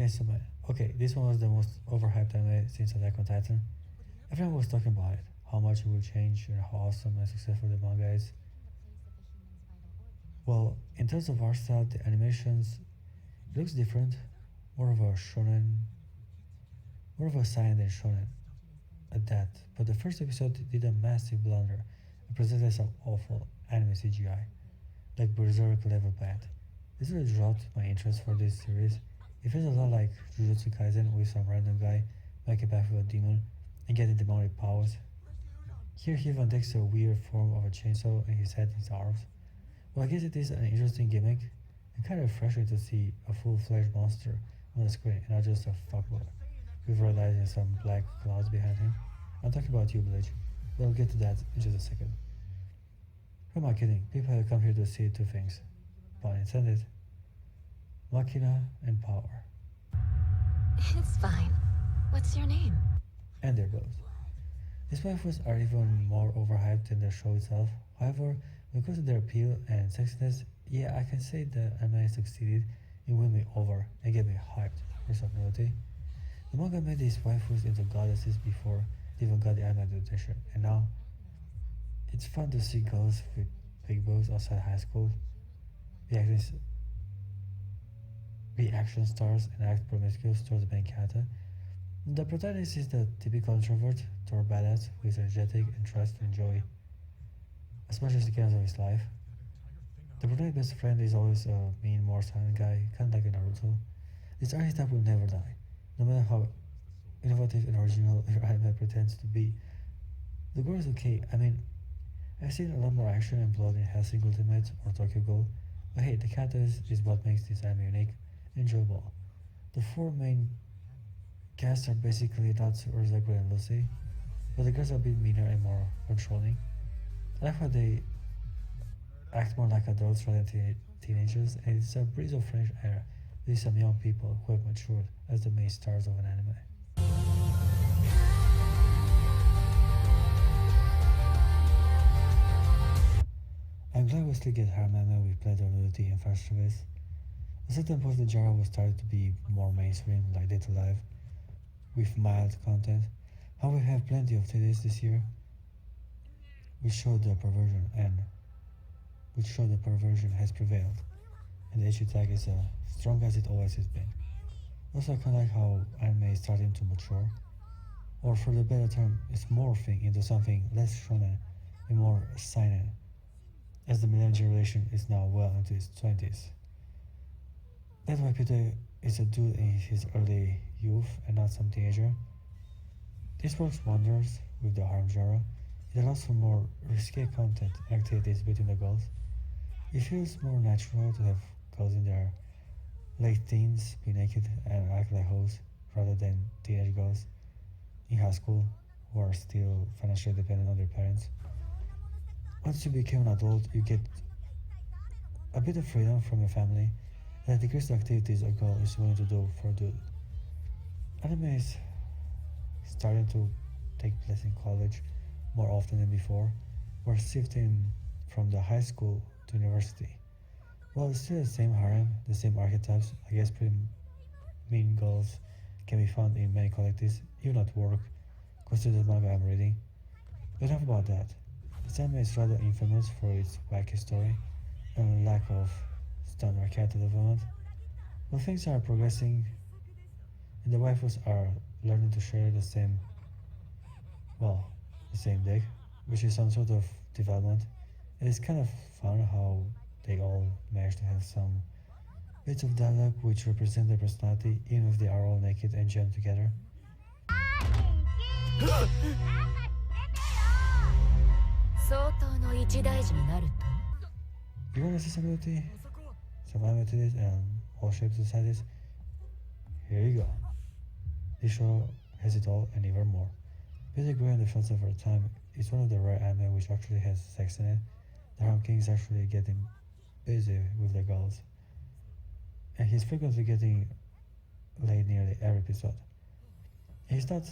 Chainsaw Man. Okay, this one was the most overhyped anime since Attack on Titan. Everyone was talking about it, how much it will change and how awesome and successful the manga is. Well, in terms of art style, the animations, it looks different, more of a shonen, more of a seinen than shonen at that. But the first episode did a massive blunder and presented some awful anime CGI, like Berserk level bad. This really dropped my interest for this series. It feels a lot like Jujutsu Kaisen with some random guy making back with a demon and getting demonic powers. Here he even takes a weird form of a chainsaw in his head and his arms. Well, I guess it is an interesting gimmick and kind of refreshing to see a full-fledged monster on the screen and not just a fuckboy with red eyes and some black clouds behind him. I'm talking about you, Bleach. We'll get to that in just a second. Who am I kidding? People have come here to see two things. Pun intended. Machina and power. It's fine. What's your name? And there goes. These waifus are even more overhyped than the show itself. However, when it comes to their appeal and sexiness, yeah, I can say the anime succeeded in winning me over and get me hyped for some novelty. The manga made these waifus into goddesses before they even got the anime adaptation, and now it's fun to see girls with big boobs outside high school be action stars and act promiscuous towards the main character. The protagonist is the typical introvert or badass who is energetic and tries to enjoy as much as he can of his life. The protagonist's best friend is always a mean, more silent guy, kinda like in Naruto. This archetype will never die, no matter how innovative and original your anime pretends to be. The gore is okay. I mean, I've seen a lot more action and blood in Hellsing Ultimate or Tokyo Ghoul, but hey, the characters is what makes this anime unique and enjoyable. The four main casts are basically Natsu, Urzaku, and Lucy, but the girls are a bit meaner and more controlling. I like how they act more like adults rather than teenagers, and it's a breeze of fresh air with some young people who have matured as the main stars of an anime. I'm glad we still get harem anime with plenty of nudity and fan service. At certain point the genre was started to be more mainstream, like Date Alive, with mild content. How we have plenty of titties this year, which show the perversion has prevailed, and the issue tag is as strong as it always has been. Also, I kinda like how anime is starting to mature, or for the better term, it's morphing into something less shonen and more seinen, as the millennial generation is now well into its 20s. That's why Peter is a dude in his early youth and not some teenager. This works wonders with the harem genre. It allows for more risque content and activities between the girls. It feels more natural to have girls in their late teens be naked and act like hoes rather than teenage girls in high school who are still financially dependent on their parents. Once you become an adult, you get a bit of freedom from your family and decrease the activities a girl is willing to do for a dude. Anime is starting to take place in college more often than before. We're shifting from the high school to university. Well, it's still the same harem, the same archetypes. I guess pretty mean girls can be found in many collectives, even at work, consider the manga I'm reading. But enough about that. This anime is rather infamous for its wacky story and lack of standard character development. But things are progressing and the waifus are learning to share the same deck, which is some sort of development. And it's kind of fun how they all manage to have some bits of dialogue which represent their personality even if they are all naked and jammed together. You want to see some beauty? Some amenities and all shapes of sizes? Here you go. This show has it all and even more. Pretty great in the films of our time. It's one of the rare anime which actually has sex in it. The Harem King is actually getting busy with the girls. And he's frequently getting laid nearly every episode. He's not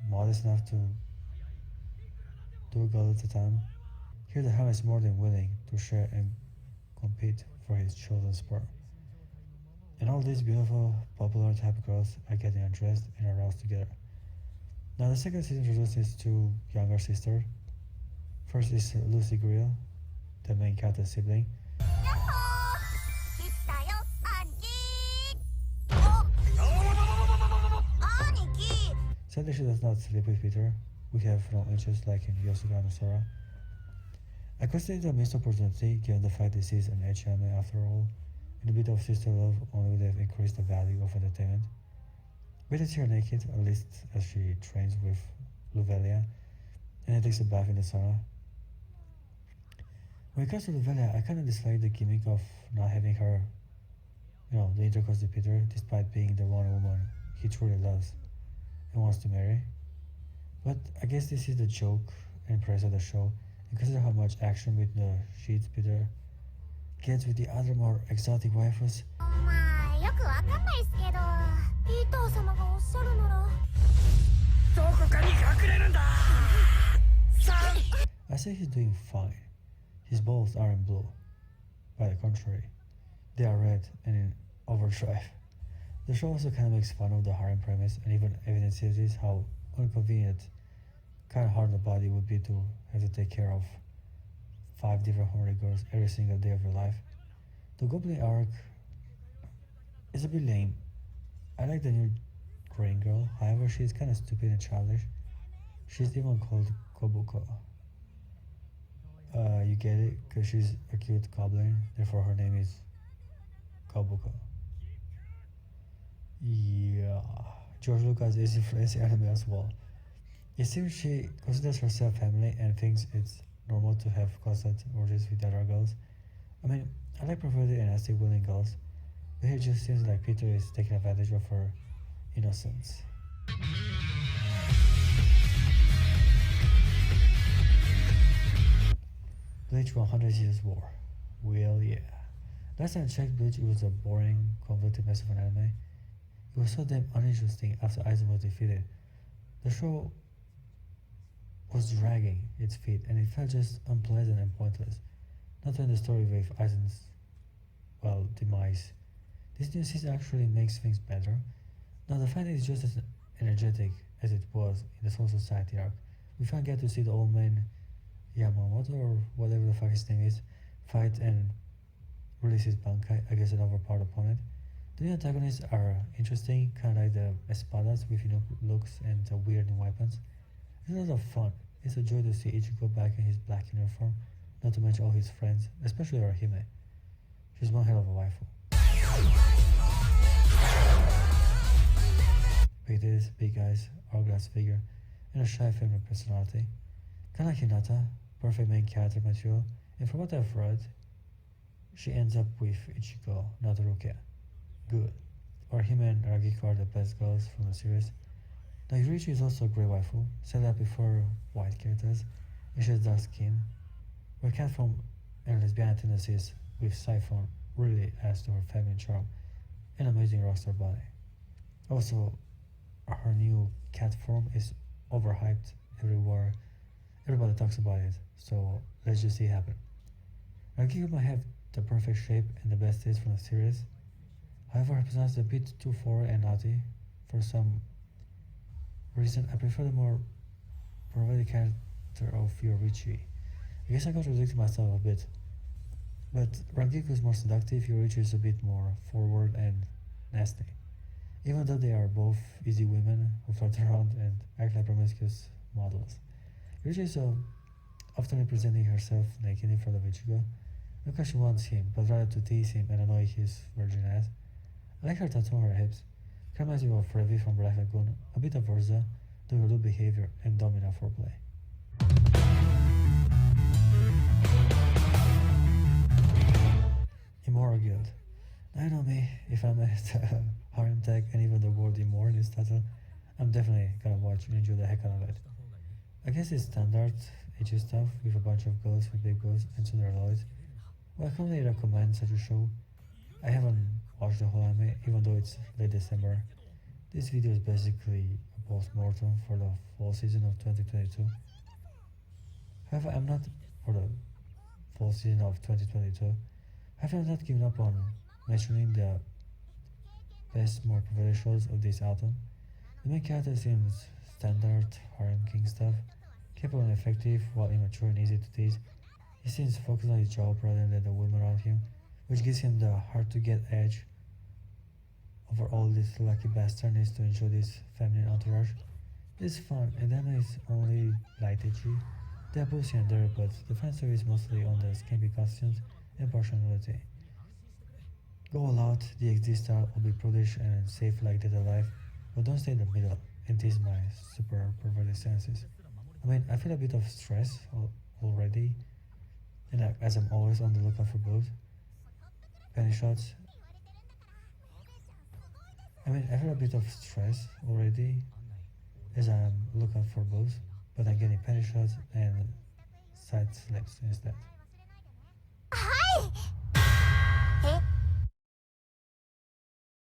modest enough to do a girl at a time. Here the Harem is more than willing to share and compete for his chosen sperm. And all these beautiful, popular type girls are getting undressed and aroused together. Now the second season introduces two younger sisters. First is Lucy Grill, the main character sibling. Sadly, she does not sleep with Peter. We have no interest like in Yosuga and Sora. I consider it a missed opportunity given the fact this is an HMA after all, and a bit of sister love only would have increased the value of entertainment. We did see her naked, at least as she trains with Luvelia, and it takes a bath in the sauna. When it comes to Luvelia, I kinda dislike the gimmick of not having her, the intercourse with Peter, despite being the one woman he truly loves and wants to marry. But I guess this is the joke and praise of the show, and consider how much action with the sheets Peter gets with the other more exotic waifus. まあよくわかんないっすけどピーター様がおっしゃるならどこかに隠れるんだ I say he's doing fine. His balls aren't blue. By the contrary, they are red and in overdrive. The show also kind of makes fun of the harem premise and even evidences how inconvenient, kind of hard the body would be to have to take care of 5 different horny girls every single day of your life. The Goblin arc is a bit lame. I like the new green girl, however she is kind of stupid and childish. She's even called Kobuko. You get it? Because she's a cute goblin, therefore her name is Kobuko. Yeah, George Lucas is influencing anime as well. It seems she considers herself family and thinks it's normal to have constant orgies with other girls. I mean, I like perverted and nasty willing girls, but it just seems like Peter is taking advantage of her innocence. Bleach 100 Years War. Well, yeah. Last time I checked Bleach, it was a boring, convoluted mess of an anime. It was so damn uninteresting after Aizen was defeated. The show was dragging its feet and it felt just unpleasant and pointless. Not to end the story with Aizen's, demise. This new season actually makes things better. Now the fight is just as energetic as it was in the Soul Society arc. We finally get to see the old man Yamamoto or whatever the fuck his name is fight and release his Bankai against an overpowered opponent. The new antagonists are interesting, kinda like the espadas with looks and weird new weapons. It's a lot of fun. It's a joy to see Ichigo back in his black uniform, not to mention all his friends, especially Rahime. She's one hell of a waifu. Big titties, big eyes, hourglass figure, and a shy feminine personality. Kinda like Hinata, perfect main character material, and from what I've read, she ends up with Ichigo, not Rukia. Good. Rahime and Ragiko are the best girls from the series. Now Yurichi is also a great waifu, said I prefer white characters, and she has dark skin. Her cat form and lesbian tendencies with Siphon really adds to her feminine charm and amazing rockstar body. Also, her new cat form is overhyped everywhere. Everybody talks about it, so let's just see it happen. Ragiko might have the perfect shape and the best taste from the series. However, her personality is a bit too forward and naughty. For some reason, I prefer the more perverted character of Yorichi. I guess I contradicted myself a bit. But Ragiko is more seductive, Yorichi is a bit more forward and nasty. Even though they are both easy women who flirt around and act like promiscuous models. Yorichi is often representing herself naked in front of Ichigo. Not because she wants him, but rather to tease him and annoy his virgin ass. I like her tattoo on her hips. Kind of reminds me of Revi from Black Lagoon, a bit of Urza, doing rude behavior and dominant foreplay. Immoral Guild. Now you know me, if I'm at harem tag and even the word immoral in this title, I'm definitely gonna watch and enjoy the heck out of it. I guess it's standard ecchi stuff with a bunch of girls with big boobs and Sunderloids. Well, I can't really recommend such a show. I haven't watched the whole anime, even though it's late December. This video is basically a post-mortem for the fall season of 2022. However, I'm not for the fall season of 2022. However, I'm not giving up on mentioning the best, more perverted shows of this autumn. The main character seems standard harem king stuff, capable and effective while immature and easy to tease. He seems focused on his job rather than the women around him, which gives him the hard-to-get edge over all this lucky bastard needs to enjoy this feminine entourage. It's fun, and the anime is only light edgy. They are both here and there, but the fan service is mostly on the skimpy costumes and partial nudity. Go all out, the XD style will be prudish and safe like Dead Alive, but don't stay in the middle and tease my super perverted senses. I mean, I feel a bit of stress already, and as I'm always on the lookout for boobs, penny shots. I feel a bit of stress already, as I'm looking for boobs, but I'm getting penny shots and side slips instead. はい